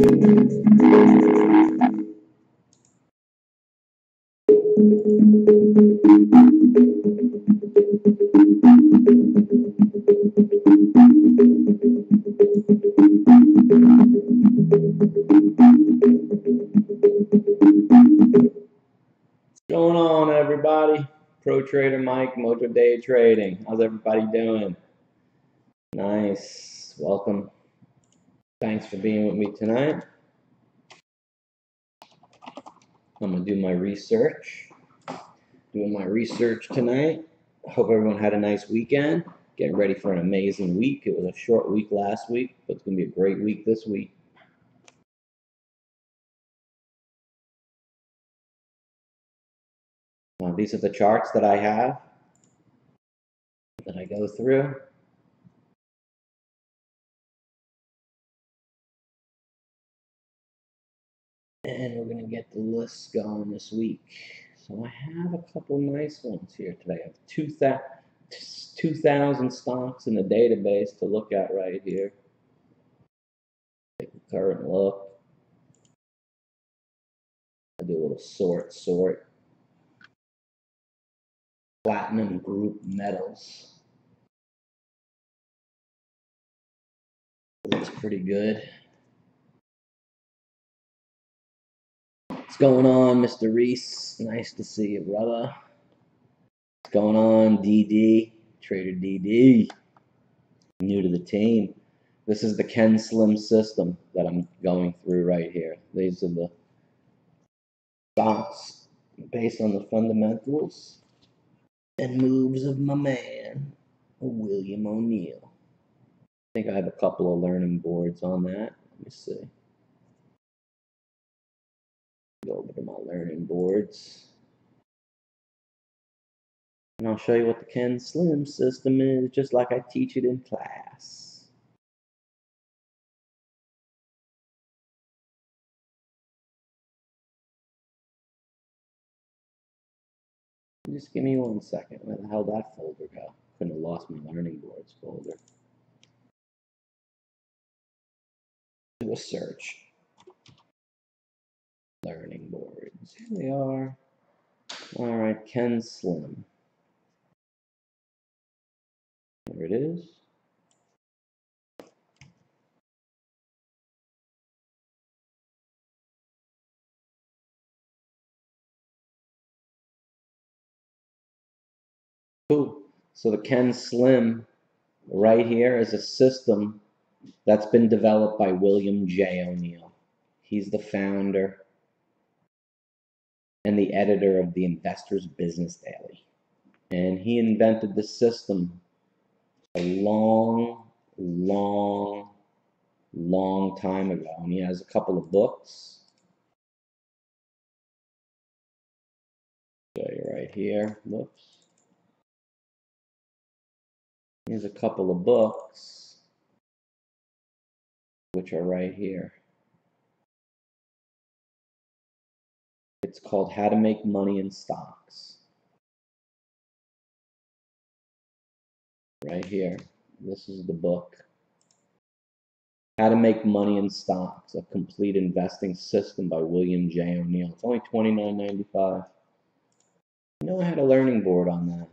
Going on, everybody? Pro Trader Mike, MOJO Day Trading. How's everybody doing? Nice. Welcome. Thanks for being with me tonight. I'm going to do my research. Doing my research tonight. Hope everyone had a nice weekend. Getting ready for an amazing week. It was a short week last week, but it's going to be a great week this week. These are the charts that I have, that I go through. And we're going to get the list going this week. So I have a couple nice ones here today. I have 2,000 stocks in the database to look at right here. Take a current look. I do a little sort. Platinum group metals. Looks pretty good. What's going on, Mr. Reese? Nice to see you, brother. What's going on, DD? Trader DD. New to the team. This is the Ken Slim system that I'm going through right here. These are the stocks based on the fundamentals and moves of my man, William O'Neill. I think I have a couple of learning boards on that. Let me see. Go over to my learning boards. And I'll show you what the Ken Slim system is, just like I teach it in class. Just give me 1 second. Where the hell did that folder go? Couldn't have lost my learning boards folder. Do a search. Learning boards. Here they are. All right, Ken Slim. There it is. Cool. So the Ken Slim right here is a system that's been developed by William J. O'Neill. He's the founder and the editor of the Investor's Business Daily. And he invented this system a long time ago. And he has a couple of books. Show you right here. Whoops. Here's a couple of books, which are right here. It's called How to Make Money in Stocks. Right here. This is the book. How to Make Money in Stocks, a complete investing system by William J. O'Neill. It's only $29.95. You know, I had a learning board on that.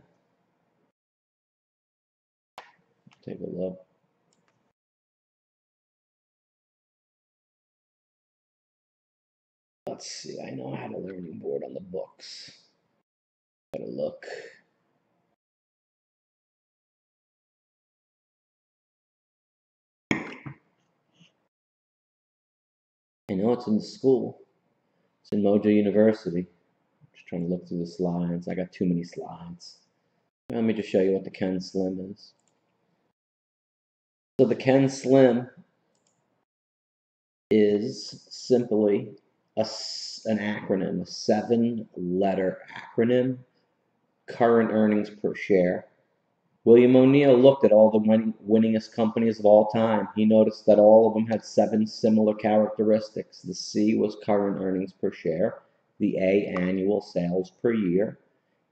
Take a look. Let's see, I know I had a learning board on the books. Gotta look. I know it's in the school. It's in MOJO University. Just trying to look through the slides. I got too many slides. Let me just show you what the Ken Slim is. So the Ken Slim is simply an acronym, a 7-letter acronym, current earnings per share. William O'Neill looked at all the winningest companies of all time. He noticed that all of them had 7 similar characteristics. The C was current earnings per share. The A, annual sales per year.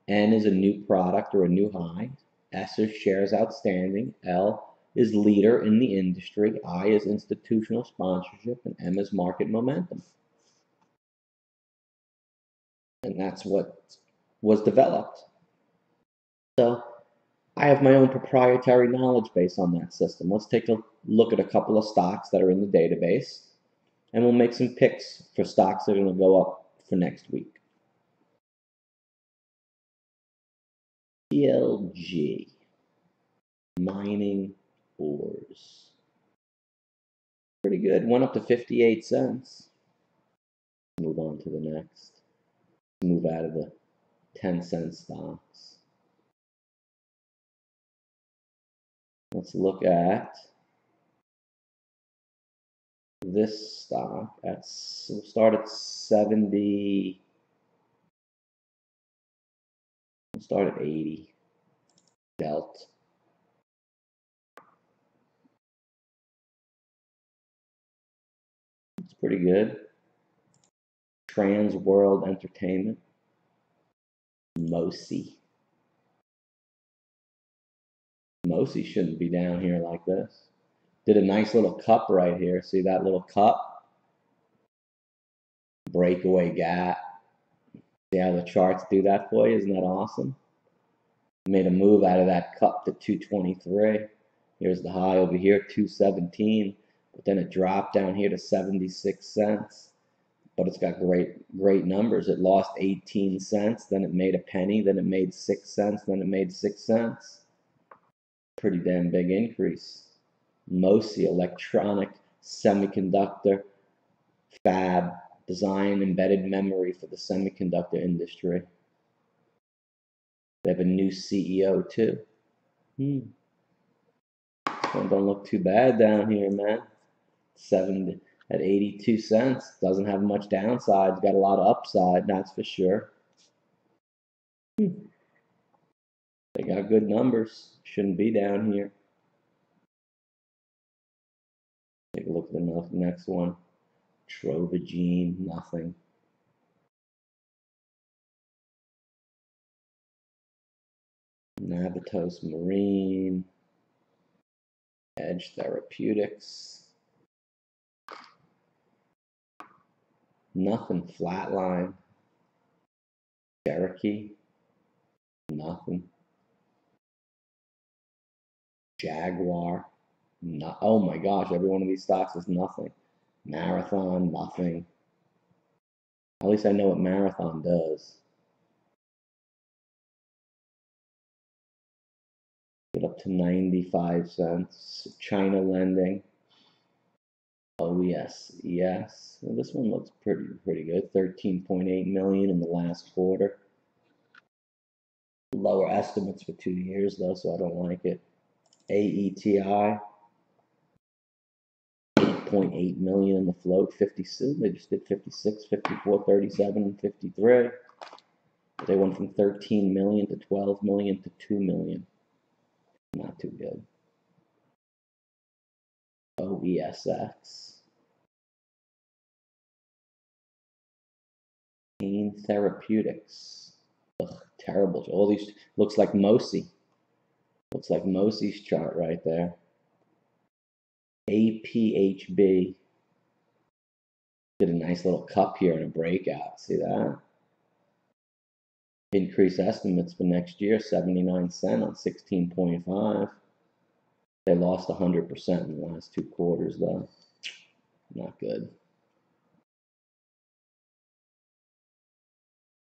N is a new product or a new high. S is shares outstanding. L, is leader in the industry, I is institutional sponsorship, and M is market momentum. And that's what was developed. So I have my own proprietary knowledge base on that system. Let's take a look at a couple of stocks that are in the database, and we'll make some picks for stocks that are going to go up for next week. PLG, mining ores. Pretty good, went up to 58 cents. Move on to the next. Move out of the 10-cent stocks. Let's look at this stock. We'll start at 70. We'll start at 80. Delt. It's pretty good. Trans World Entertainment. MOSI. MOSI shouldn't be down here like this. Did a nice little cup right here. See that little cup? Breakaway gap. See how the charts do that for you? Isn't that awesome? Made a move out of that cup to 223. Here's the high over here, 217. But then it dropped down here to 76 cents. But it's got great numbers. It lost 18 cents, then it made a penny, then it made 6 cents, then it made 6 cents. Pretty damn big increase. MOSI, electronic semiconductor fab, design embedded memory for the semiconductor industry. They have a new CEO too. This one don't look too bad down here, man. 7 at 82 cents. Doesn't have much downside. It's got a lot of upside, that's for sure. They got good numbers. Shouldn't be down here. Take a look at the next one. Trovagene, nothing. Navitos Marine. Edge Therapeutics. Nothing. Flatline. Cherokee. Nothing. Jaguar. No, oh my gosh, every one of these stocks is nothing. Marathon, nothing. At least I know what Marathon does. Get up to 95 cents. China lending. Oh yes, yes. Well, this one looks pretty good. 13.8 million in the last quarter. Lower estimates for 2 years though, so I don't like it. AETI. 8.8 million in the float. 56. They just did 56, 54, 37, and 53. They went from 13 million to 12 million to 2 million. Not too good. OESX. Pain Therapeutics. Ugh, terrible. All these looks like MOSI. Looks like MOSI's chart right there. APHB. Did a nice little cup here and a breakout. See that? Increase estimates for next year, 79 cents on 16.5. They lost 100% in the last 2 quarters though. Not good.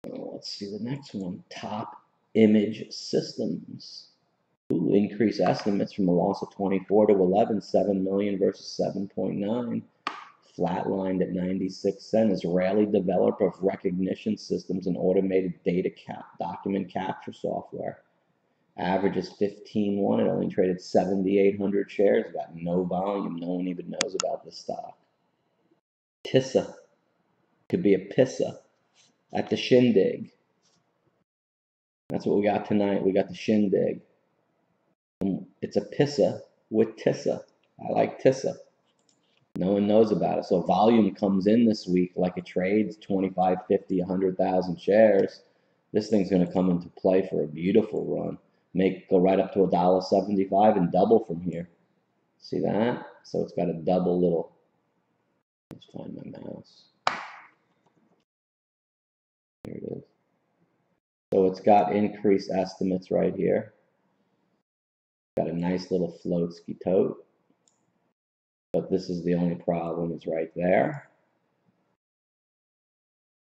Let's see the next one. Top Image Systems. Ooh, increase estimates from a loss of 24 to 11, 7 million versus 7.9. Flatlined at 96 cents. Israeli developer of recognition systems and automated data document capture software. Average is 15.1. It only traded 7,800 shares. Got no volume. No one even knows about this stock. Tissa. Could be a Pissa at the Shindig. That's what we got tonight. We got the Shindig. It's a Pissa with Tissa. I like Tissa. No one knows about it. So volume comes in this week like it trades 25, 50, 100,000 shares. This thing's going to come into play for a beautiful run. Go right up to $1.75 and double from here. See that? So it's got a double little, let's find my mouse. Here it is. So it's got increased estimates right here. Got a nice little float-ski tote. But this is the only problem, is right there.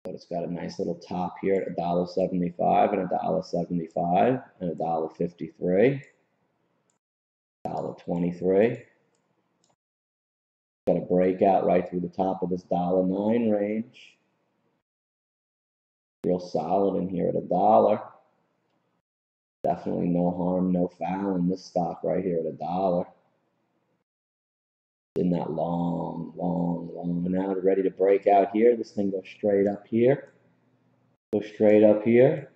But it's got a nice little top here at $1.75 and $1.75 and $1.53, $1.23. Got a breakout right through the top of this $1.09 range. Real solid in here at $1. Definitely no harm, no foul in this stock right here at $1. In that long. Now ready to break out here. This thing goes straight up here. Go straight up here.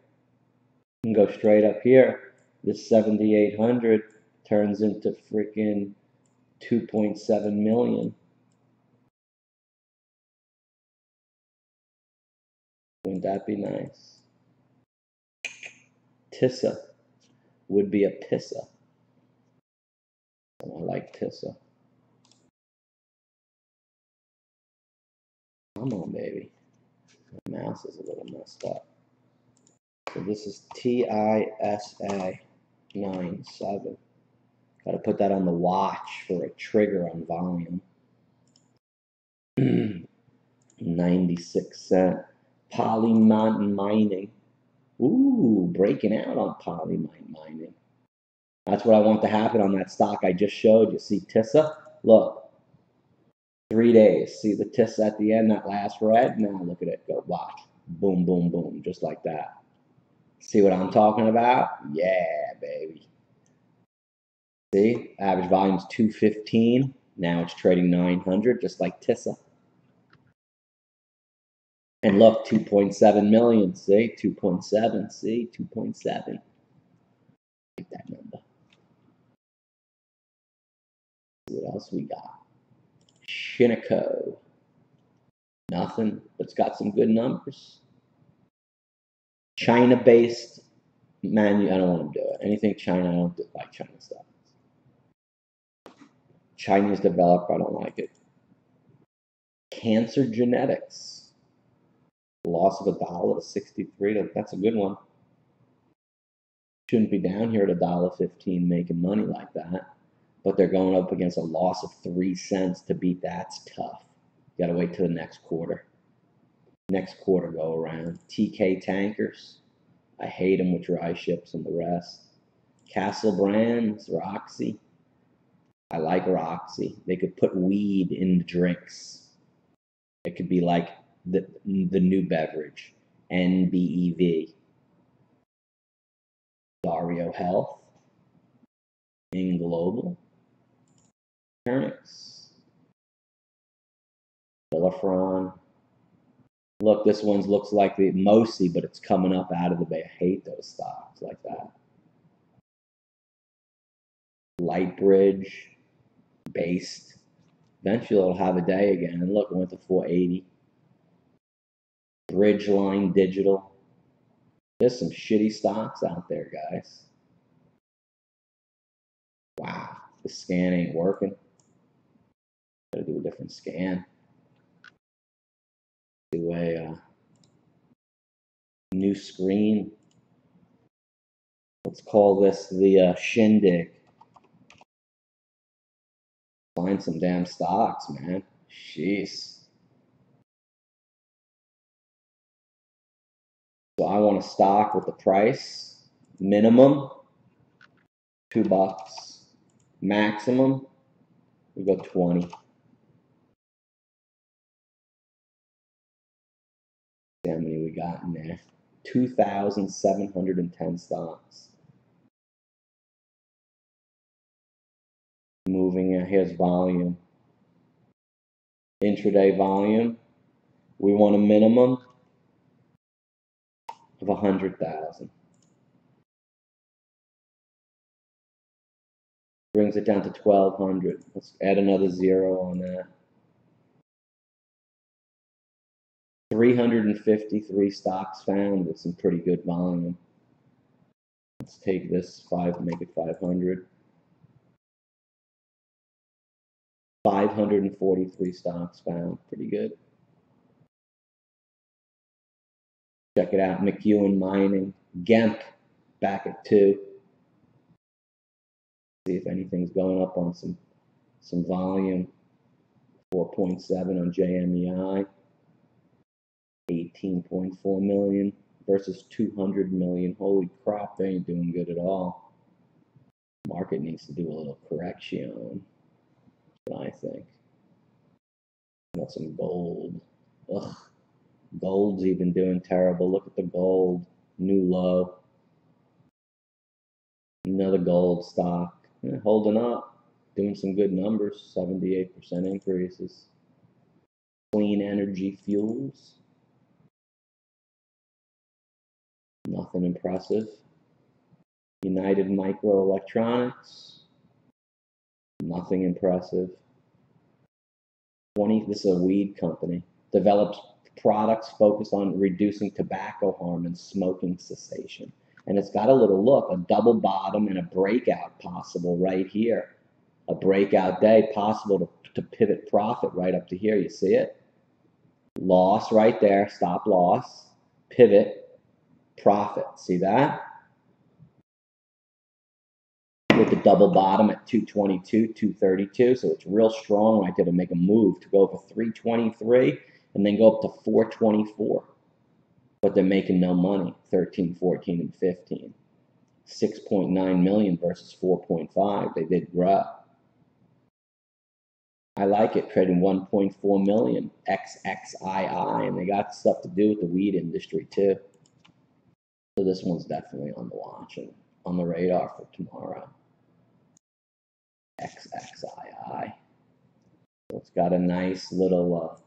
And go straight up here. This 7,800 turns into freaking 2.7 million. Wouldn't that be nice? Tissa would be a pissa. I like Tissa. Come on, baby. My mouse is a little messed up. So this is TISA 97. Got to put that on the watch for a trigger on volume. 96 cent. Poly Mountain Mining. Ooh, breaking out on Poly Mining. That's what I want to happen on that stock I just showed you. See Tissa? Look. 3 days. See the Tissa at the end, that last red? Now look at it. Go watch. Boom, boom, boom. Just like that. See what I'm talking about? Yeah, baby. See? Average volume's 215. Now it's trading 900, just like Tissa. And look, 2.7 million. See? 2.7. See? 2.7. Like that number. What else we got? Shinnig. Nothing, but it's got some good numbers. China-based I don't want to do it. Anything China, I don't like China stuff. Chinese developer, I don't like it. Cancer Genetics. Loss of $1 to 63. That's a good one. Shouldn't be down here at $1.15 making money like that. But they're going up against a loss of 3 cents. To beat that's tough. You got to wait till the next quarter. Next quarter go around. TK Tankers. I hate them with dry ships and the rest. Castle Brands, Roxy. I like Roxy. They could put weed in the drinks. It could be like the new beverage, NBEV. Dario Health. In Global. Turnix. Villafron. Look, this one looks like the Mosi, but it's coming up out of the bay. I hate those stocks like that. Lightbridge. Based. Eventually it'll have a day again. And look, it went to 480. Bridgeline Digital. There's some shitty stocks out there, guys. Wow, the scan ain't working. Gotta do a different scan. Do a new screen. Let's call this the Shindig. Find some damn stocks, man. Jeez. So I want a stock with the price minimum $2. Maximum, we go 20. See how many we got in there. 2,710 stocks. Moving in, here's volume. Intraday volume, we want a minimum of 100,000. Brings it down to 1,200. Let's add another 0 on that. 353 stocks found with some pretty good volume. Let's take this 5, make it 500. 543 stocks found. Pretty good. Check it out. McEwen Mining. Gemp back at 2. See if anything's going up on some volume. 4.7 on JMEI. 18.4 million versus 200 million. Holy crap, they ain't doing good at all. Market needs to do a little correction, I think. Got some gold. Ugh. Gold's even doing terrible. Look at the gold. New low. Another gold stock. Yeah, holding up. Doing some good numbers. 78% increases. Clean energy fuels. Nothing impressive. United Microelectronics. Nothing impressive. This is a weed company. Develops products focused on reducing tobacco harm and smoking cessation. And it's got a little look, a double bottom and a breakout possible right here. A breakout day possible to pivot profit right up to here. You see it? Loss right there, stop loss, pivot, profit. See that? With the double bottom at 222, 232. So it's real strong right there to make a move to go for 323 and then go up to 424. But they're making no money. 13, 14, and 15. 6.9 million versus 4.5. They did grow. I like it, trading 1.4 million XXII, and they got stuff to do with the weed industry too. So this one's definitely on the watch and on the radar for tomorrow. XXII. So it's got a nice little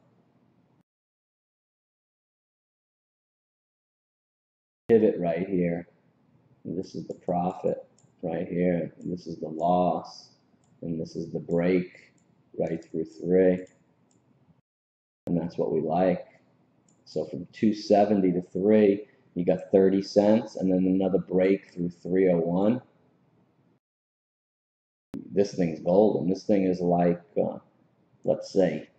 pivot right here. And this is the profit right here. And this is the loss. And this is the break right through 3. And that's what we like. So from 270 to 3, you got 30 cents and then another break through 301. This thing's golden. This thing is like, let's say,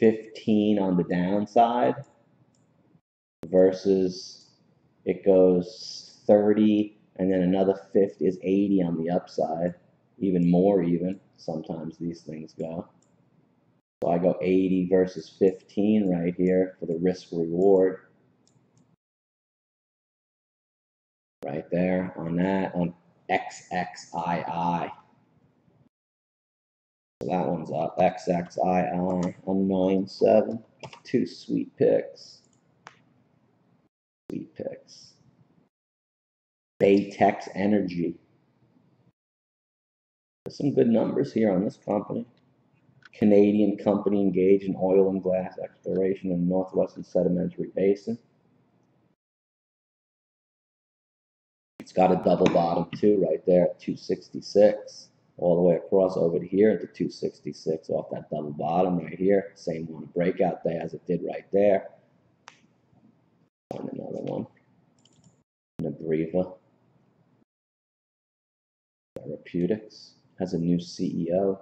15 on the downside versus it goes 30 and then another 50 is 80 on the upside. Even more even. Sometimes these things go. So I go 80 versus 15 right here for the risk reward. Right there on that, on XXII. So that one's up, XXII on 9.7. 2 sweet picks. Sweet picks. Baytex Energy. There's some good numbers here on this company. Canadian company engaged in oil and gas exploration in the Northwestern Sedimentary Basin. It's got a double bottom too right there at 266. All the way across over to here into 266 off that double bottom right here. Same one, breakout day as it did right there. Find another one. Nabriva. Therapeutics has a new CEO.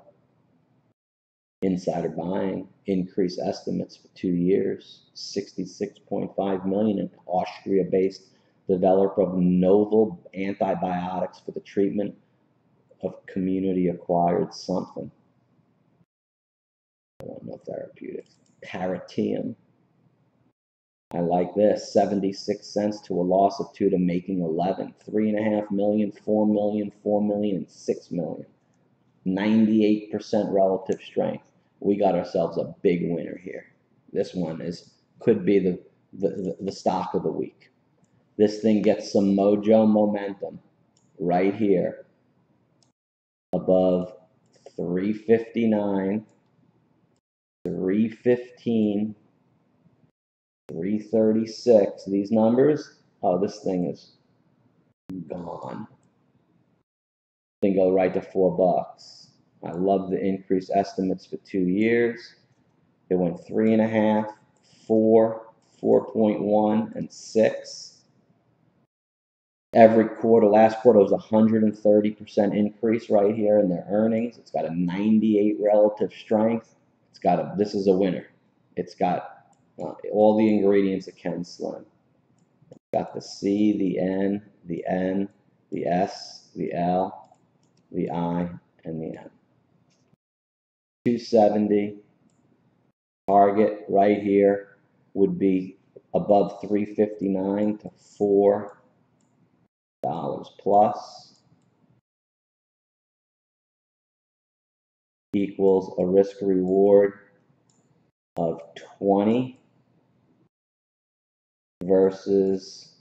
Insider buying, increased estimates for 2 years. 66.5 million in Austria-based developer of novel antibiotics for the treatment of community-acquired something. I don't know therapeutics. Paratium. I like this. 76 cents to a loss of 2 to making 11. 3.5 million, 4 million, 4 million, and 6 million. 98% relative strength. We got ourselves a big winner here. This one could be the stock of the week. This thing gets some mojo momentum right here above 359, 315, 336. These numbers, oh, this thing is gone. Then go right to $4. I love the increased estimates for 2 years. It went 3.5, 4, 4.1, and 6. Every quarter, last quarter was 130% increase right here in their earnings. It's got a 98 relative strength. It's got a, this is a winner. It's got all the ingredients of Ken Slim. It's got the C, the N, the S, the L, the I, and the M. 270 target right here would be above 359 to $4 plus, equals a risk reward of 20 versus,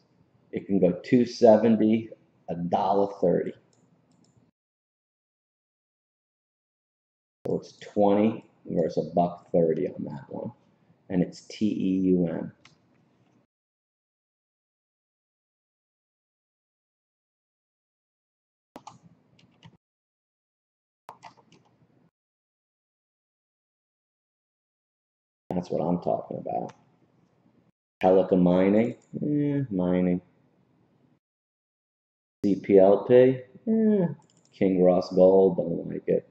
it can go 270, $1.30. So it's 20 versus $1.30 on that one. And it's TEUM. That's what I'm talking about. Pelican mining, mining. CPLP, King Ross Gold, don't like it.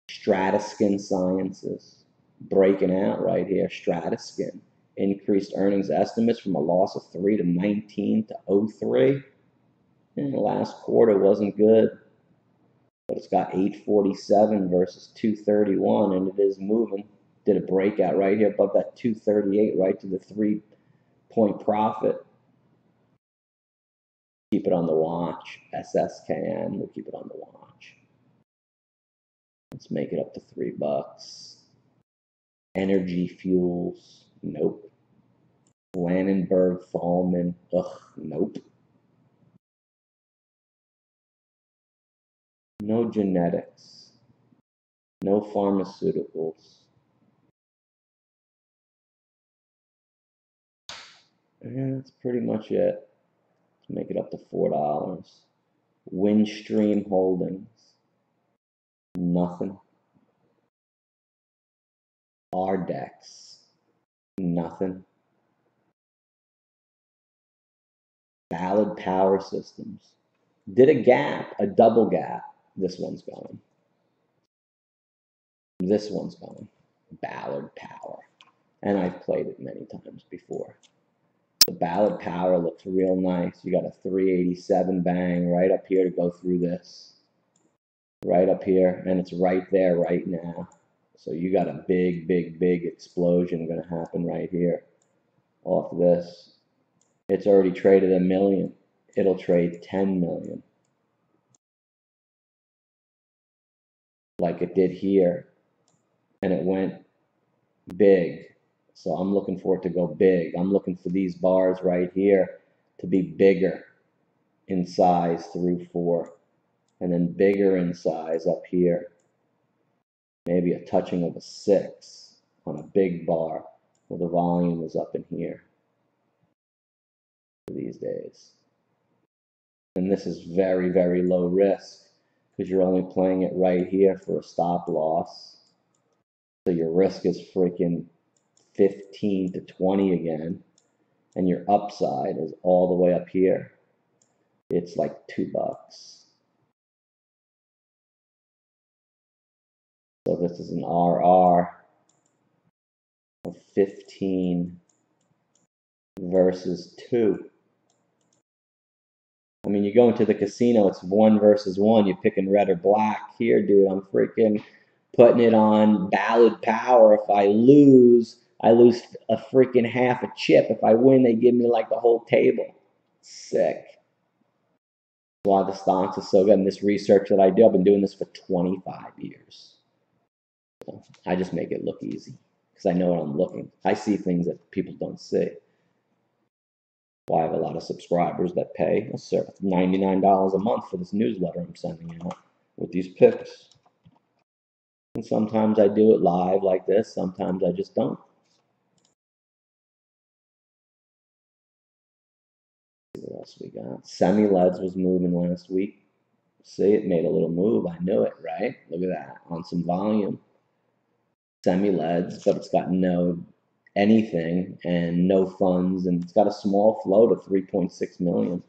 Strataskin Sciences, breaking out right here. Strataskin increased earnings estimates from a loss of 3 to 19 to 03. The last quarter wasn't good, but it's got 847 versus 231, and it is moving. Did a breakout right here above that 238, right to the 3-point profit. Keep it on the watch. SSKN, we'll keep it on the watch. Let's make it up to $3. Energy Fuels, nope. Lannenberg Thalmann, ugh, nope. No genetics, no pharmaceuticals. And that's pretty much it. Let's make it up to $4. Windstream Holdings, nothing. Ardex, nothing. Ballard Power Systems, did a gap, a double gap. This one's going. This one's going. Ballard Power. And I've played it many times before. The Ballard Power looks real nice. You got a 387 bang right up here to go through this. Right up here. And it's right there right now. So you got a big, big, big explosion going to happen right here off this. It's already traded $1 million. It'll trade 10 million. Like it did here. And it went big. So I'm looking for it to go big. I'm looking for these bars right here to be bigger in size through 4. And then bigger in size up here. Maybe a touching of a 6 on a big bar where the volume is up in here these days. And this is very, very low risk because you're only playing it right here for a stop loss. So your risk is freaking 15 to 20 again. And your upside is all the way up here. It's like $2. So this is an RR of 15 versus 2. I mean, you go into the casino, it's 1 versus 1. You're picking red or black. Here, dude, I'm freaking putting it on Ballard Power. If I lose a freaking half a chip. If I win, they give me like the whole table. Sick. That's why the stocks are so good. And this research that I do, I've been doing this for 25 years. So I just make it look easy because I know what I'm looking. I see things that people don't see. Well, I have a lot of subscribers that pay $99 a month for this newsletter I'm sending out with these picks. And sometimes I do it live like this. Sometimes I just don't. What else we got? Semi-Leds was moving last week. See, it made a little move. I knew it, right? Look at that. On some volume. Semi-Leds, but it's got no anything and no funds, and it's got a small float of 3.6 million.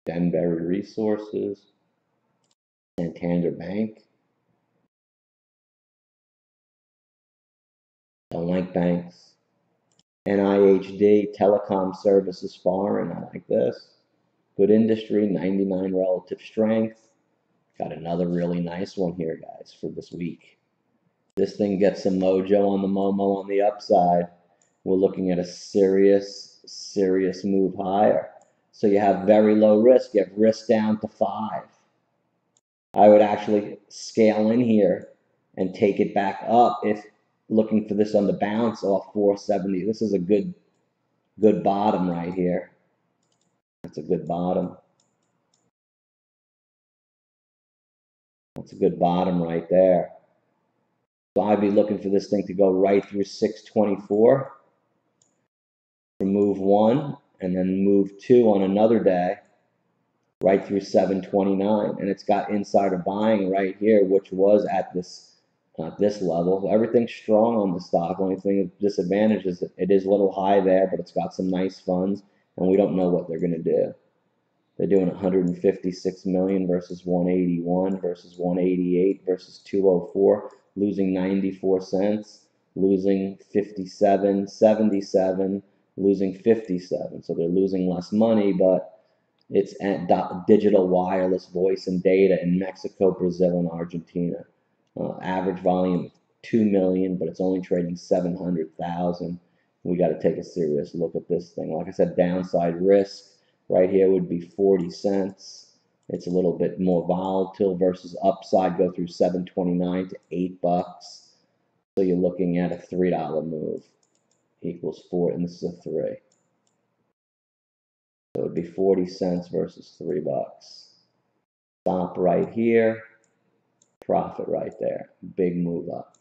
Denbury Resources, Santander Bank. Don't like banks. NIHD, Telecom Services Foreign, I like this. Good industry, 99 relative strength. Got another really nice one here, guys, for this week. This thing gets some mojo on the Momo on the upside. We're looking at a serious move higher. So you have very low risk. You have risk down to 5. I would actually scale in here and take it back up if looking for this on the bounce off 470. This is a good bottom right here. That's a good bottom. That's a good bottom right there. So I'd be looking for this thing to go right through 624 for move 1, and then move 2 on another day, right through 729. And it's got insider buying right here, which was at this level. Everything's strong on the stock. Only thing disadvantage is that it is a little high there, but it's got some nice funds, and we don't know what they're going to do. They're doing 156 million versus 181 versus 188 versus 204, losing 94 cents, losing 57, 77, losing 57. So they're losing less money, but it's at digital wireless voice and data in Mexico, Brazil, and Argentina. Average volume 2 million, but it's only trading 700,000. We got to take a serious look at this thing. Like I said, downside risk right here would be 40 cents. It's a little bit more volatile versus upside, go through 729 to $8. So you're looking at a $3 move equals 4, and this is a 3. So it would be 40 cents versus $3. Stop right here, profit right there. Big move up.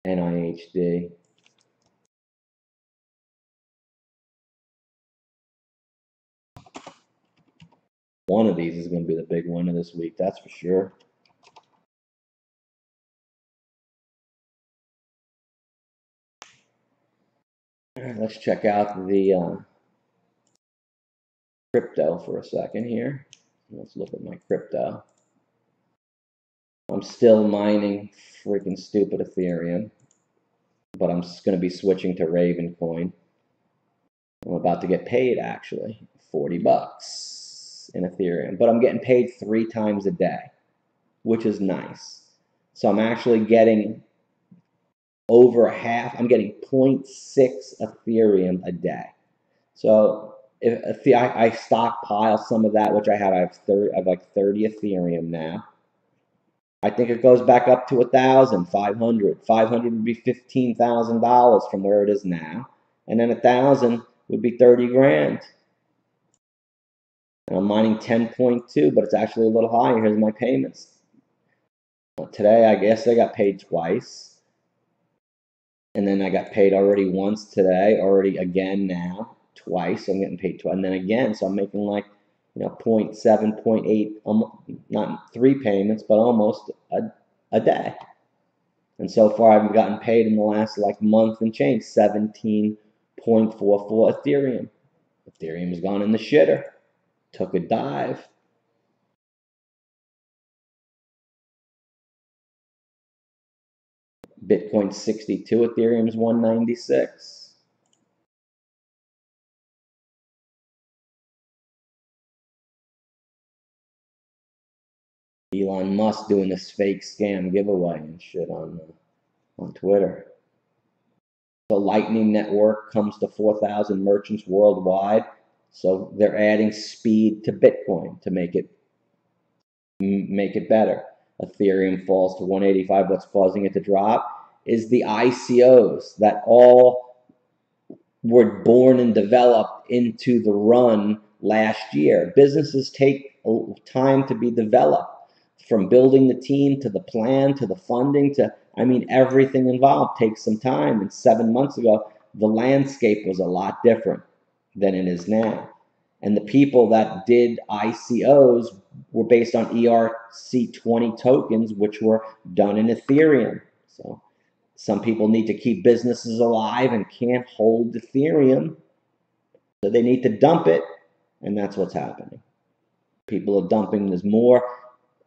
NIHD. One of these is going to be the big winner this week, that's for sure. All right, let's check out the crypto for a second here. Let's look at my crypto. I'm still mining freaking stupid Ethereum, but I'm just going to be switching to Raven coin. I'm about to get paid, actually, $40 in Ethereum, but I'm getting paid 3 times a day, which is nice. So I'm actually getting over half. I'm getting 0.6 Ethereum a day. So if I stockpile some of that, which I have, I have like 30 Ethereum now. I think it goes back up to 1,000, 500. 500 would be $15,000 from where it is now, and then 1,000 would be 30 grand. And I'm mining 10.2, but it's actually a little higher. Here's my payments. Today, I guess I got paid twice, and then I got paid already once today, already again now, twice. So I'm getting paid twice, and then again. So I'm making like 0.7, 0.8, not 3 payments, but almost a day. And so far, I've gotten paid in the last like month and change, 17.44 Ethereum. Ethereum has gone in the shitter, took a dive. Bitcoin 62, Ethereum's 196. Elon Musk doing this fake scam giveaway and shit on Twitter. The Lightning Network comes to 4,000 merchants worldwide. So they're adding speed to Bitcoin to make it better. Ethereum falls to 185. What's causing it to drop is the ICOs that all were born and developed into the run last year. Businesses take time to be developed, from building the team to the plan to the funding to, everything involved takes some time. And 7 months ago, the landscape was a lot different. than it is now. And the people that did ICOs were based on ERC20 tokens, which were done in Ethereum. So some people need to keep businesses alive and can't hold Ethereum. So they need to dump it, and that's what's happening. People are dumping. There's more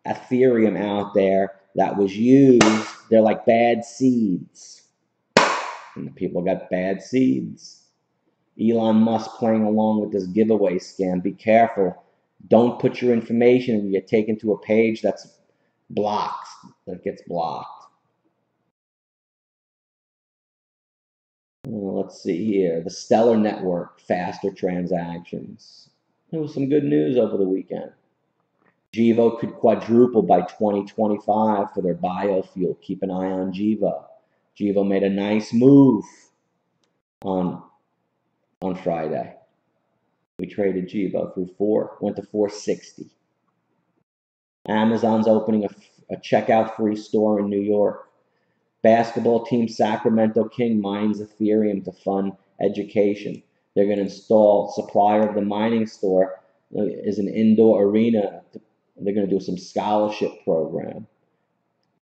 Ethereum out there that was used. They're like bad seeds. And the people got bad seeds. Elon Musk playing along with this giveaway scam. Be careful. Don't put your information and you get taken to a page that's blocked, that gets blocked. Let's see here. The Stellar Network, faster transactions. There was some good news over the weekend. Gevo could quadruple by 2025 for their biofuel. Keep an eye on Gevo. Gevo made a nice move on Friday. We traded Gevo through went to 460. Amazon's opening a checkout-free store in New York. Basketball team Sacramento King mines Ethereum to fund education. They're going to install supplier of the mining store is an indoor arena. They're going to do some scholarship program.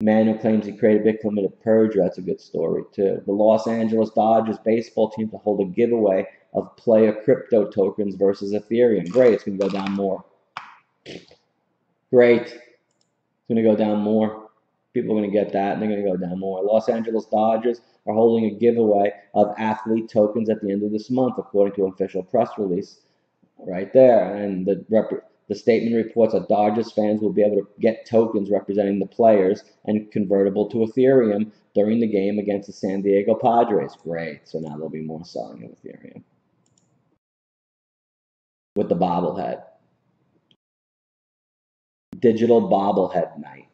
Man who claims he created Bitcoin committed perjury. That's a good story too. The Los Angeles Dodgers baseball team to hold a giveaway of player crypto tokens versus Ethereum. Great, it's going to go down more. Great, it's going to go down more. People are going to get that, and they're going to go down more. Los Angeles Dodgers are holding a giveaway of athlete tokens at the end of this month, according to an official press release right there. And the statement reports that Dodgers fans will be able to get tokens representing the players and convertible to Ethereum during the game against the San Diego Padres. Great. So now there'll be more selling of Ethereum. With the bobblehead. Digital bobblehead night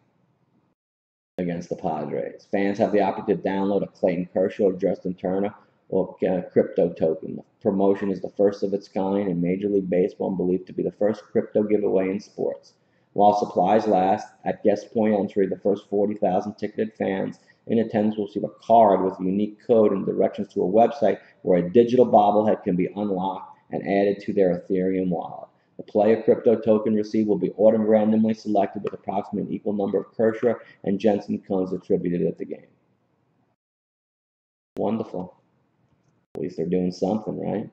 against the Padres. Fans have the opportunity to download a Clayton Kershaw or Justin Turner or crypto token. The promotion is the first of its kind in Major League Baseball and believed to be the first crypto giveaway in sports. While supplies last, at guest point entry, the first 40,000 ticketed fans in attendance will receive a card with a unique code and directions to a website where a digital bobblehead can be unlocked and added to their Ethereum wallet. The player crypto token received will be randomly selected with approximately an equal number of Kershaw and Jensen cones attributed at the game. Wonderful. At least they're doing something, right?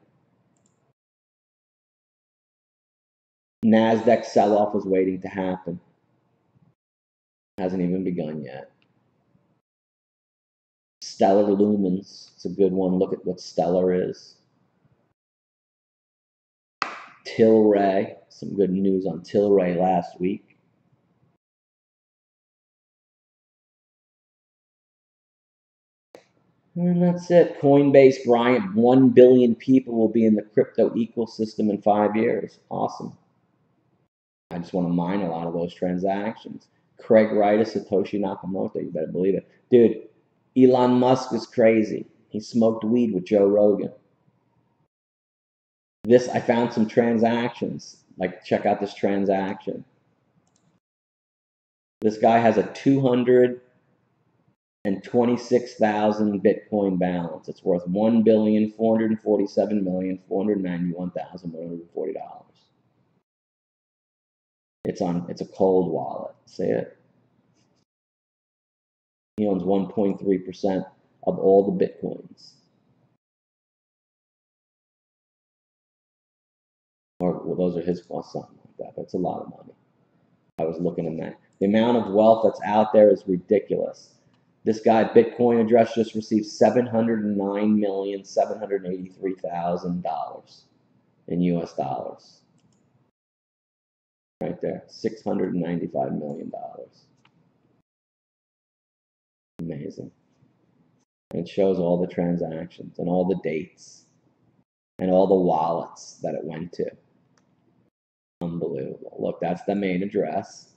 NASDAQ sell-off is waiting to happen. Hasn't even begun yet. Stellar Lumens. It's a good one. Look at what Stellar is. Tilray. Some good news on Tilray last week. And that's it. Coinbase, Bryant. 1 billion people will be in the crypto ecosystem in 5 years. Awesome. I just want to mine a lot of those transactions. Craig Wright, Satoshi Nakamoto, you better believe it. Dude, Elon Musk is crazy. He smoked weed with Joe Rogan. I found some transactions. Like, check out this transaction. This guy has a 226,000 Bitcoin balance. It's worth $1,447,491,140. It's a cold wallet. See it? He owns 1.3% of all the Bitcoins. Well, those are his costs, something like that, but it's a lot of money. I was looking at that. The amount of wealth that's out there is ridiculous. This guy, Bitcoin address, just received $709,783,000 in US dollars. Right there, $695 million. Amazing. And it shows all the transactions and all the dates and all the wallets that it went to. Unbelievable. Look, that's the main address.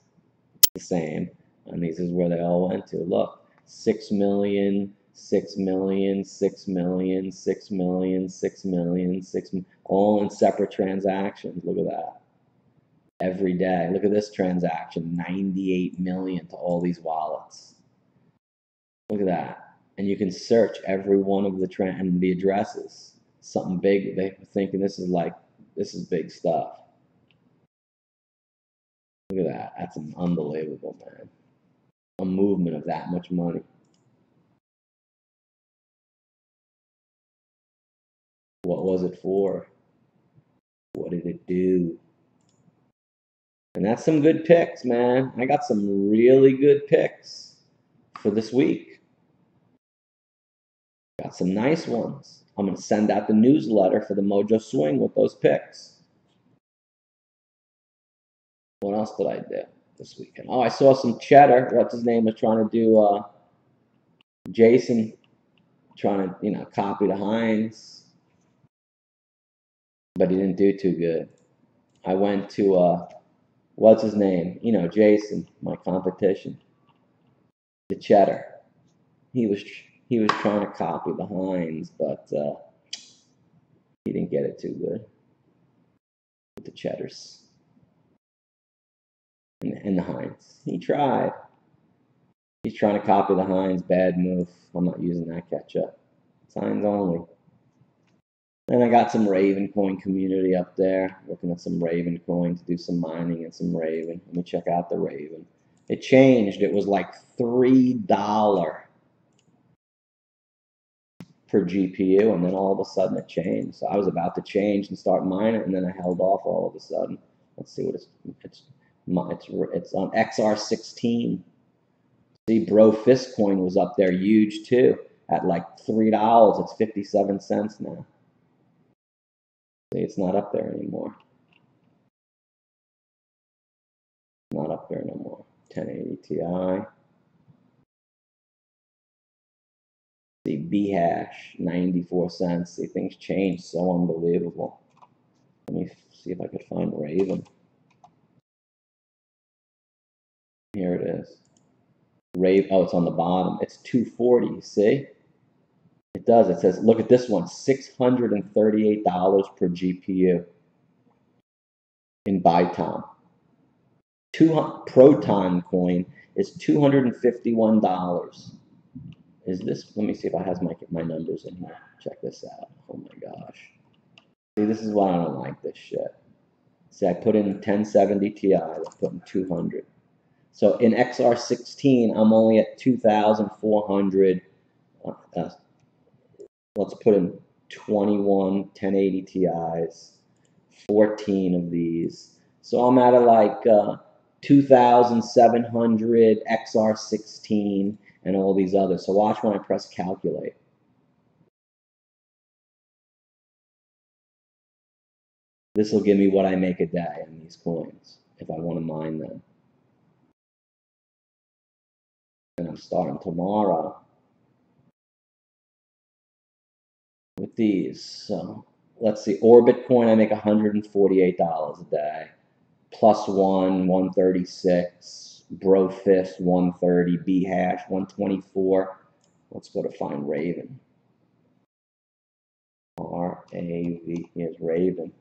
It's the same. And this is where they all went to. Look, 6 million, 6 million, 6 million, 6 million, 6 million, 6 million, all in separate transactions. Look at that. Every day. Look at this transaction, 98 million to all these wallets. Look at that. And you can search every one of the addresses. something big. They were thinking this is big stuff. Look at that. That's unbelievable, man. A movement of that much money. What was it for? What did it do? And that's some good picks, man. I got some really good picks for this week. Got some nice ones. I'm going to send out the newsletter for the Mojo Swing with those picks. What else did I do this weekend? Oh, I saw some cheddar. What's his name was trying to do Jason, trying to, copy the Heinz. But he didn't do too good. I went to, what's his name? Jason, my competition. The cheddar. He was trying to copy the Heinz, but he didn't get it too good with the cheddars and the Heinz. He tried. He's trying to copy the Heinz. Bad move. I'm not using that ketchup. It's Heinz only. And I got some Raven coin community up there. Looking at some Raven coin to do some mining and some Raven. Let me check out the Raven. It changed. It was like $3 per GPU, and then all of a sudden it changed. So I was about to change and start mining, and then I held off all of a sudden. Let's see what it's on XR16. See, Bro Fist coin was up there huge too at like $3. It's 57 cents now. See, it's not up there anymore. Not up there no more. 1080 Ti. See, B hash 94 cents. See, things change so unbelievable. Let me see if I could find Raven. Here it is. Oh, it's on the bottom. It's 240. See? It does. It says, look at this one, $638 per GPU in buy time. Proton coin is $251. Is this? Let me see if I have my numbers in here. Check this out. Oh my gosh. See, this is why I don't like this shit. See, I put in 1070 Ti. Let's put in 200. So in XR16, I'm only at 2,400. Let's put in 21 1080 Ti's, 14 of these. So I'm at like 2,700 XR16 and all these others. So watch when I press calculate. This will give me what I make a day on these coins if I want to mine them. And I'm starting tomorrow with these. So let's see. Orbit coin, I make $148 a day. Plus one, 136. Bro Fist, 130. B hash, 124. Let's go to find Raven. R-A-V. Here's Raven.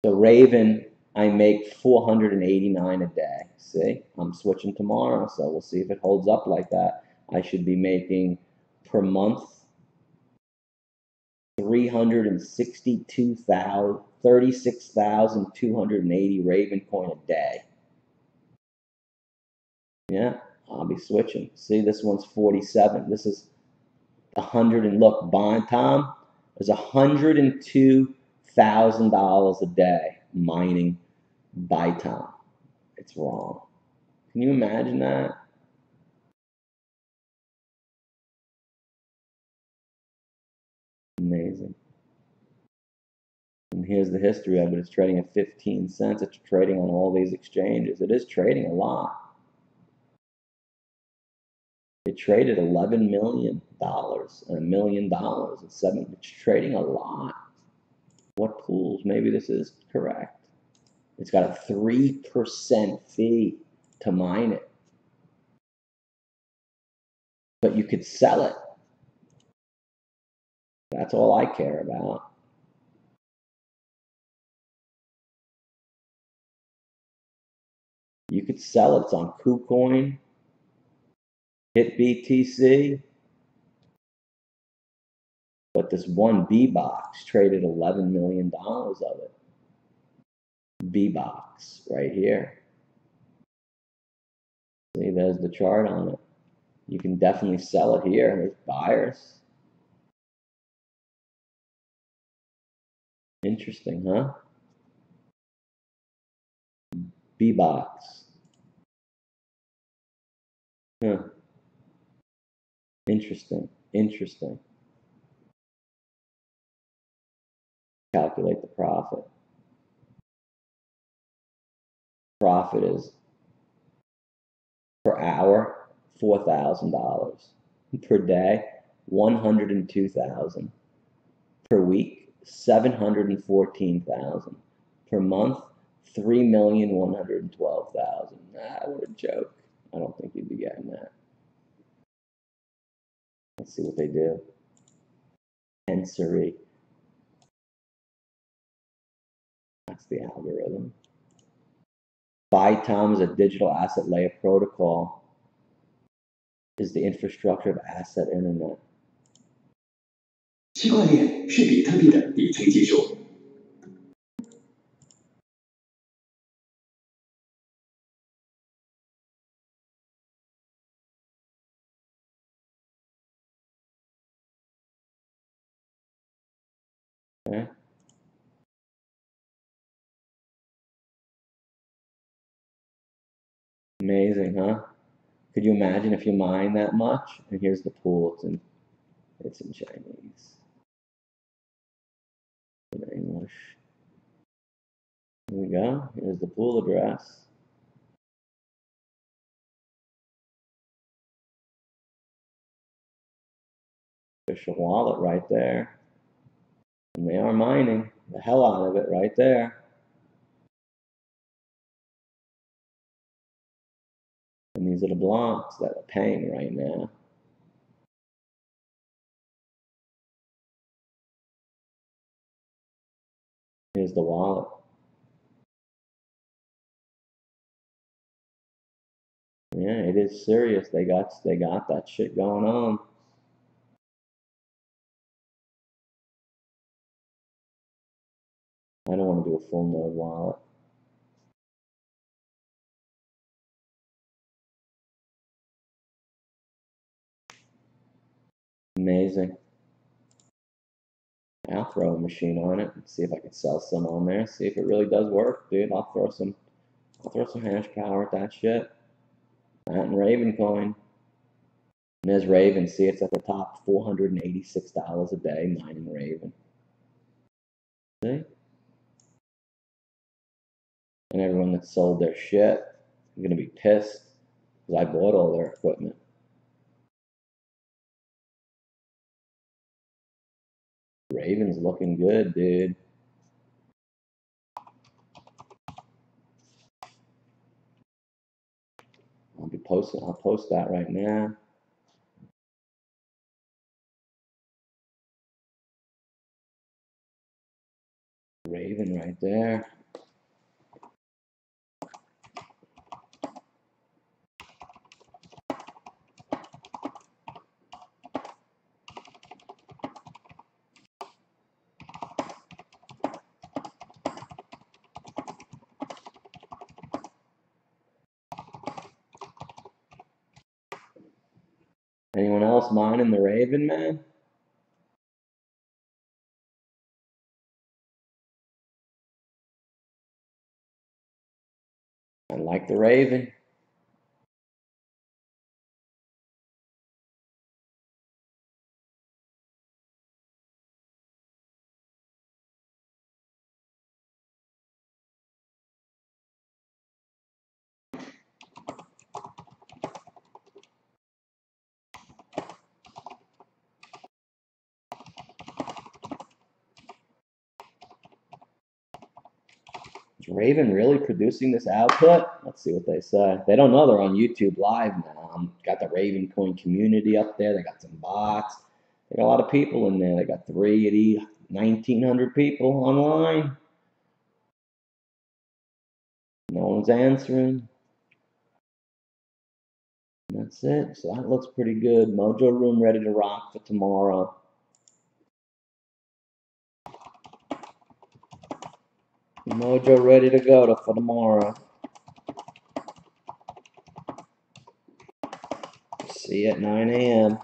So Raven, I make $489 a day. See, I'm switching tomorrow, so we'll see if it holds up like that. I should be making per month 36,280 Raven coin a day. Yeah, I'll be switching. See, this one's 47. This is 100, and look, bond time is $102,000 a day mining buy time. It's wrong. Can you imagine that? Amazing. And here's the history of it. It's trading at 15 cents. It's trading on all these exchanges. It is trading a lot. It traded $11 million, $1 million. It's trading a lot. What pools? Maybe this is correct. It's got a 3% fee to mine it. But you could sell it. That's all I care about. You could sell it. It's on KuCoin, HitBTC. But this one B box traded $11 million of it. B box right here. See, there's the chart on it. You can definitely sell it here. There's buyers. Interesting, huh? B box. Huh. Interesting. Interesting. Calculate the profit. Profit is per hour $4,000, per day $102,000, per week $714,000, per month $3,112,000. What a joke! I don't think you'd be getting that. Let's see what they do. Tensory. That's the algorithm. BITOM is a digital asset layer protocol. Is the infrastructure of asset internet. 区块链是比特币的底层技术。Okay. Amazing, huh? Could you imagine if you mine that much? And here's the pool. It's in Chinese. In English. Here we go. Here's the pool address. Official wallet right there. And they are mining the hell out of it right there. And these are the blocks that are paying right now. Here's the wallet. Yeah, it is serious. They got that shit going on. I don't want to do a full node wallet. Amazing. I'll throw a machine on it and see if I can sell some on there. See if it really does work, dude. I'll throw some hash power at that shit. That and Raven coin. And there's Raven. See, it's at the top, $486 a day mining Raven. See? And everyone that sold their shit is going to be pissed because I bought all their equipment. Raven's looking good, dude. I'll post that right now. Raven right there. Anyone else mining the Raven, man? I like the Raven. Is Raven really producing this output? Let's see what they say. They don't know they're on YouTube Live now. Got the Raven coin community up there. They got some bots. They got a lot of people in there. They got 1,900 people online. No one's answering. And that's it. So that looks pretty good. Mojo room ready to rock for tomorrow. Mojo ready to go for tomorrow. See you at 9 a.m.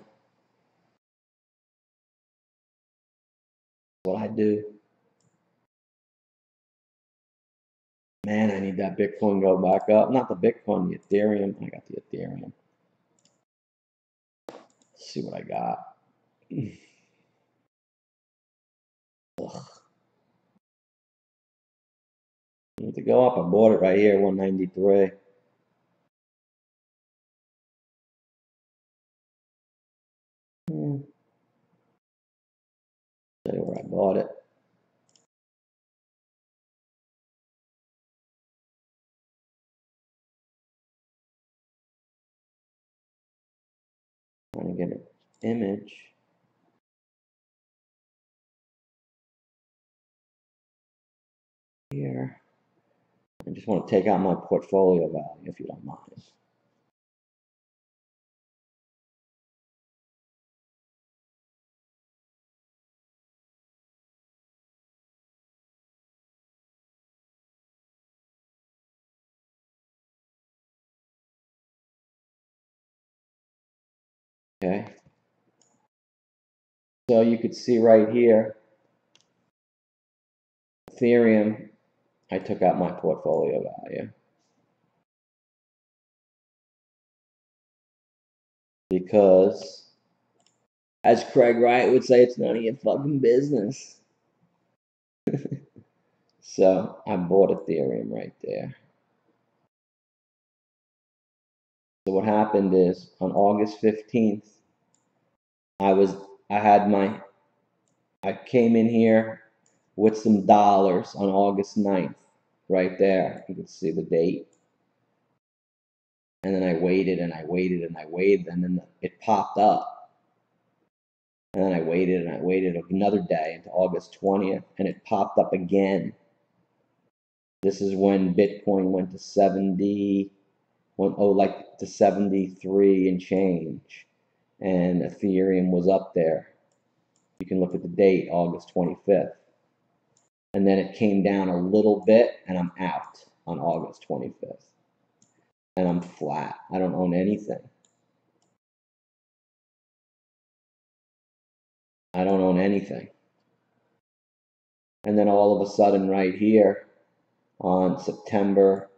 What I do. Man, I need that Bitcoin go back up. Not the Bitcoin, the Ethereum. I got the Ethereum. Let's see what I got. Ugh. Need to go up. I bought it right here, 193. Tell you where I bought it. Trying to get an image. Here. I just want to take out my portfolio value, if you don't mind. Okay. So you could see right here, Ethereum, I took out my portfolio value. Because, as Craig Wright would say, it's none of your fucking business. So I bought Ethereum right there. So what happened is on August 15th, I came in here with some dollars on August 9th, right there. You can see the date. And then I waited and I waited and I waited, and then it popped up. And then I waited and I waited another day into August 20th, and it popped up again. This is when Bitcoin went to 73 and change. And Ethereum was up there. You can look at the date, August 25th. And then it came down a little bit, and I'm out on August 25th. And I'm flat. I don't own anything. I don't own anything. And then all of a sudden right here on September,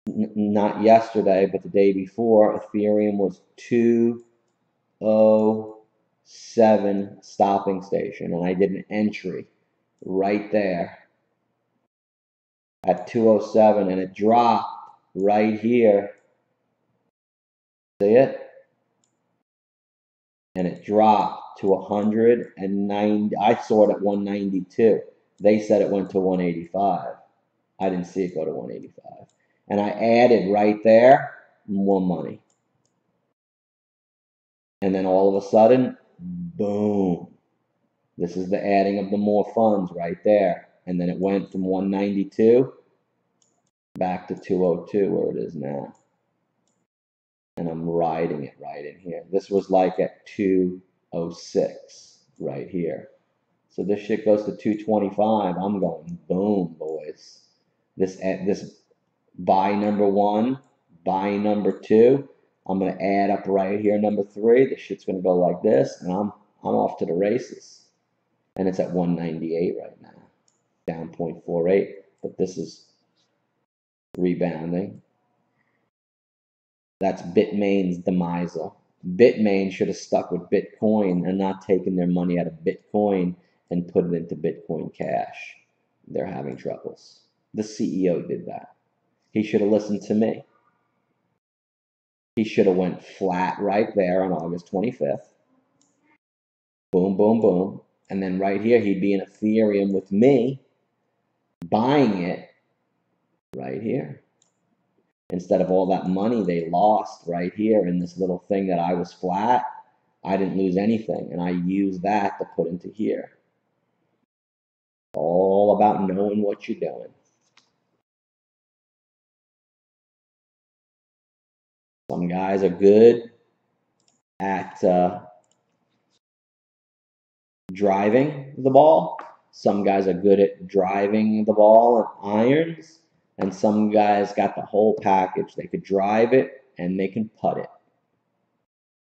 not yesterday, but the day before, Ethereum was 207 stopping station. And I did an entry right there at 207, and it dropped right here. See it? And it dropped to 190. I saw it at 192. They said it went to 185. I didn't see it go to 185. And I added right there more money. And then all of a sudden, boom. This is the adding of the more funds right there. And then it went from 192 back to 202, where it is now. And I'm riding it right in here. This was like at 206 right here. So this shit goes to 225. I'm going boom, boys. This buy number one, buy number two. I'm gonna add up right here number three. This shit's gonna go like this, and I'm off to the races. And it's at 198 right now, down 0.48. But this is rebounding. That's Bitmain's demisal. Bitmain should have stuck with Bitcoin and not taken their money out of Bitcoin and put it into Bitcoin Cash. They're having troubles. The CEO did that. He should have listened to me. He should have went flat right there on August 25th. Boom, boom, boom. And then right here, he'd be in Ethereum with me, buying it right here. Instead of all that money they lost right here in this little thing that I was flat, I didn't lose anything. And I used that to put into here. All about knowing what you're doing. Some guys are good at driving the ball. Some guys are good at driving the ball and irons, and some guys got the whole package. They could drive it and they can putt it.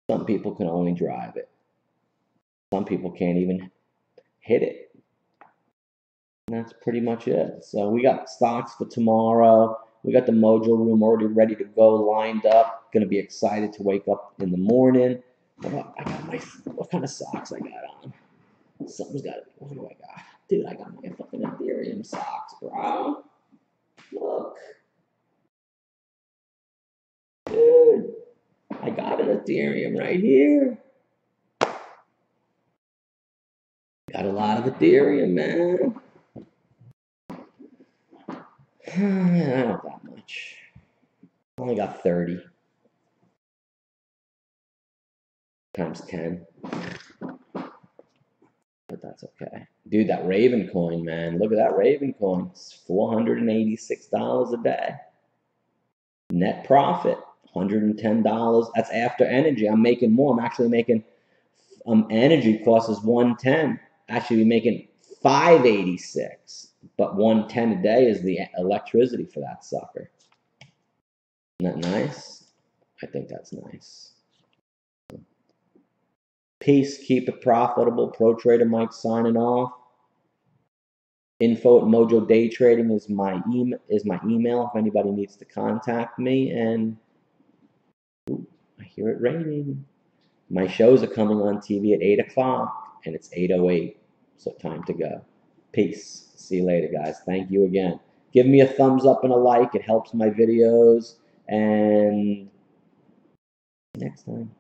Some people can only drive it. Some people can't even hit it. And that's pretty much it. So we got stocks for tomorrow. We got the Mojo room already ready to go, lined up. Gonna be excited to wake up in the morning. What kind of socks I got on? Something's got. What do I got? Dude, I got my fucking Ethereum socks, bro. Look. Dude, I got an Ethereum right here. Got a lot of Ethereum, man. I don't got much. I only got 30 times 10. But that's okay. Dude, that Raven coin, man. Look at that Raven coin. It's $486 a day. Net profit, $110. That's after energy. I'm making more. I'm actually making energy cost is $110. Actually, making $586, but $110 a day is the electricity for that sucker. Isn't that nice? I think that's nice. Peace. Keep it profitable. Pro Trader Mike signing off. Info at MOJO Day Trading is my email if anybody needs to contact me. And I hear it raining. My shows are coming on TV at 8 o'clock, and it's 8:08, so time to go. Peace. See you later, guys. Thank you again. Give me a thumbs up and a like. It helps my videos. And next time.